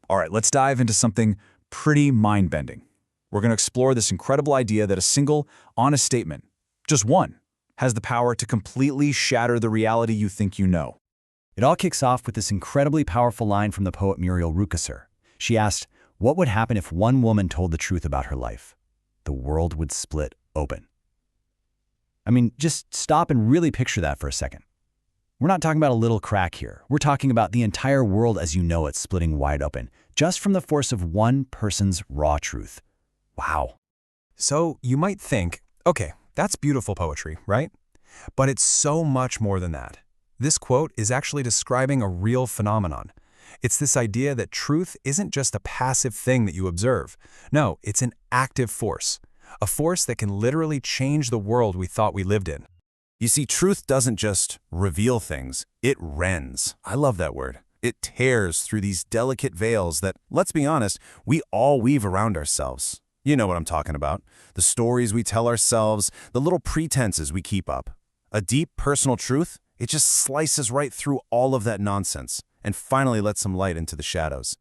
All right, let's dive into something pretty mind-bending. We're going to explore this incredible idea that a single, honest statement, just one, has the power to completely shatter the reality you think you know. It all kicks off with this incredibly powerful line from the poet Muriel Rukeyser. She asked, what would happen if one woman told the truth about her life? The world would split open. I mean, just stop and really picture that for a second. We're not talking about a little crack here. We're talking about the entire world as you know it splitting wide open, just from the force of one person's raw truth. Wow. So you might think, okay, that's beautiful poetry, right? But it's so much more than that. This quote is actually describing a real phenomenon. It's this idea that truth isn't just a passive thing that you observe. No, it's an active force. A force that can literally change the world we thought we lived in. You see, truth doesn't just reveal things, it rends. I love that word. It tears through these delicate veils that, let's be honest, we all weave around ourselves. You know what I'm talking about. The stories we tell ourselves, the little pretenses we keep up. A deep personal truth, it just slices right through all of that nonsense and finally lets some light into the shadows.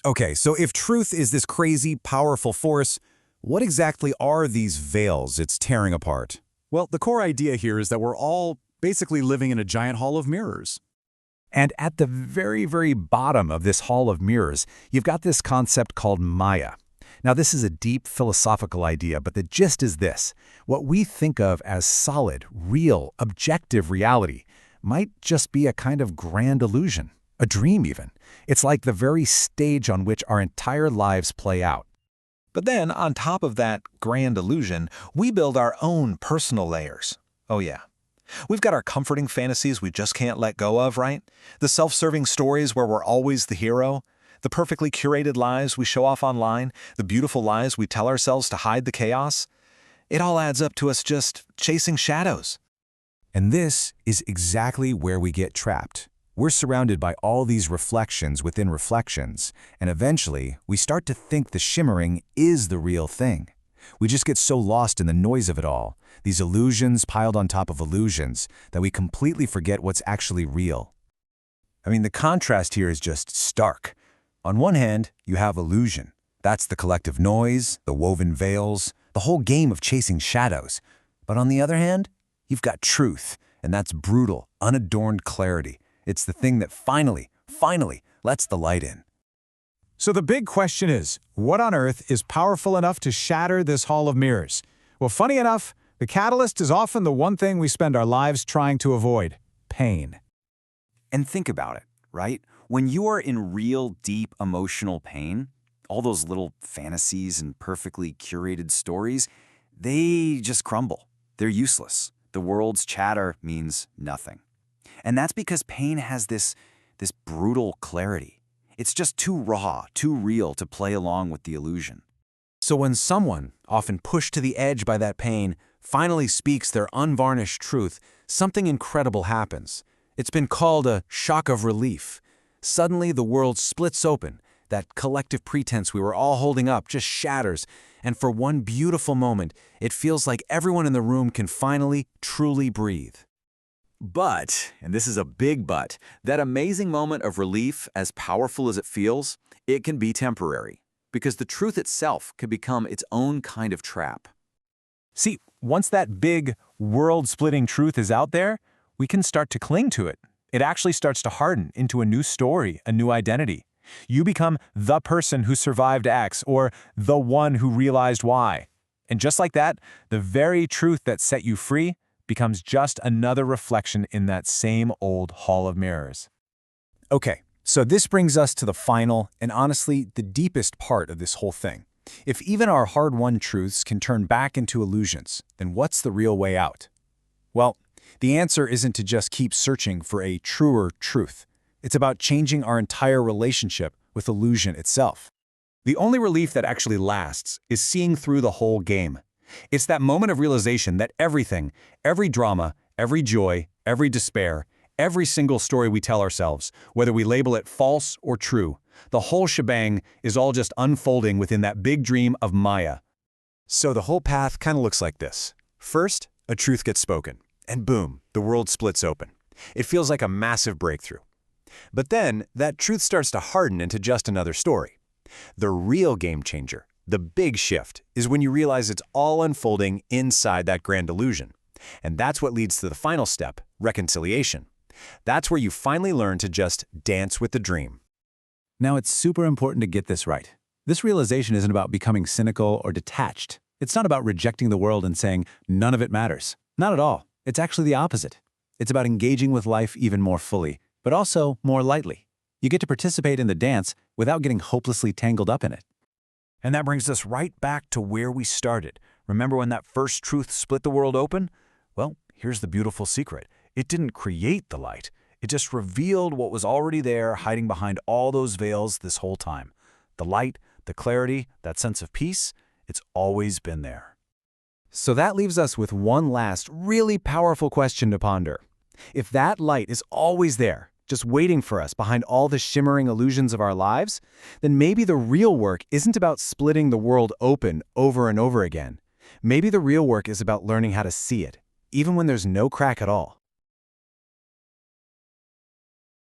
Okay, so if truth is this crazy, powerful force, what exactly are these veils it's tearing apart? Well, the core idea here is that we're all basically living in a giant hall of mirrors. And at the very, very bottom of this hall of mirrors, you've got this concept called Maya. Now, this is a deep philosophical idea, but the gist is this. What we think of as solid, real, objective reality might just be a kind of grand illusion, a dream even. It's like the very stage on which our entire lives play out. But then, on top of that grand illusion, we build our own personal layers. Oh yeah. We've got our comforting fantasies we just can't let go of, right? The self-serving stories where we're always the hero. The perfectly curated lives we show off online. The beautiful lies we tell ourselves to hide the chaos. It all adds up to us just chasing shadows. And this is exactly where we get trapped. We're surrounded by all these reflections within reflections, and eventually we start to think the shimmering is the real thing. We just get so lost in the noise of it all, these illusions piled on top of illusions, that we completely forget what's actually real. I mean, the contrast here is just stark. On one hand, you have illusion. That's the collective noise, the woven veils, the whole game of chasing shadows. But on the other hand, you've got truth, and that's brutal, unadorned clarity. It's the thing that finally lets the light in. So the big question is, what on earth is powerful enough to shatter this hall of mirrors? Well, funny enough, the catalyst is often the one thing we spend our lives trying to avoid: pain. And think about it, right? When you are in real, deep emotional pain, all those little fantasies and perfectly curated stories, they just crumble. They're useless. The world's chatter means nothing. And that's because pain has this brutal clarity. It's just too raw, too real to play along with the illusion. So when someone, often pushed to the edge by that pain, finally speaks their unvarnished truth, something incredible happens. It's been called a shock of relief. Suddenly the world splits open. That collective pretense we were all holding up just shatters, and for one beautiful moment, it feels like everyone in the room can finally, truly breathe. But, and this is a big but, that amazing moment of relief, as powerful as it feels, it can be temporary, because the truth itself can become its own kind of trap. See, once that big, world-splitting truth is out there, we can start to cling to it. It actually starts to harden into a new story, a new identity. You become the person who survived X, or the one who realized Y. And just like that, the very truth that set you free becomes just another reflection in that same old hall of mirrors. Okay, so this brings us to the final and honestly the deepest part of this whole thing. If even our hard-won truths can turn back into illusions, then what's the real way out? Well, the answer isn't to just keep searching for a truer truth. It's about changing our entire relationship with illusion itself. The only relief that actually lasts is seeing through the whole game. It's that moment of realization that everything, every drama, every joy, every despair, every single story we tell ourselves, whether we label it false or true, the whole shebang is all just unfolding within that big dream of Maya. So the whole path kind of looks like this. First, a truth gets spoken, and boom, the world splits open. It feels like a massive breakthrough. But then, that truth starts to harden into just another story. The real game changer, the big shift, is when you realize it's all unfolding inside that grand illusion. And that's what leads to the final step, reconciliation. That's where you finally learn to just dance with the dream. Now, it's super important to get this right. This realization isn't about becoming cynical or detached. It's not about rejecting the world and saying, none of it matters. Not at all. It's actually the opposite. It's about engaging with life even more fully, but also more lightly. You get to participate in the dance without getting hopelessly tangled up in it. And that brings us right back to where we started. Remember when that first truth split the world open? Well, here's the beautiful secret. It didn't create the light. It just revealed what was already there, hiding behind all those veils this whole time. The light, the clarity, that sense of peace, it's always been there. So that leaves us with one last, really powerful question to ponder. If that light is always there, just waiting for us behind all the shimmering illusions of our lives, then maybe the real work isn't about splitting the world open over and over again. Maybe the real work is about learning how to see it, even when there's no crack at all.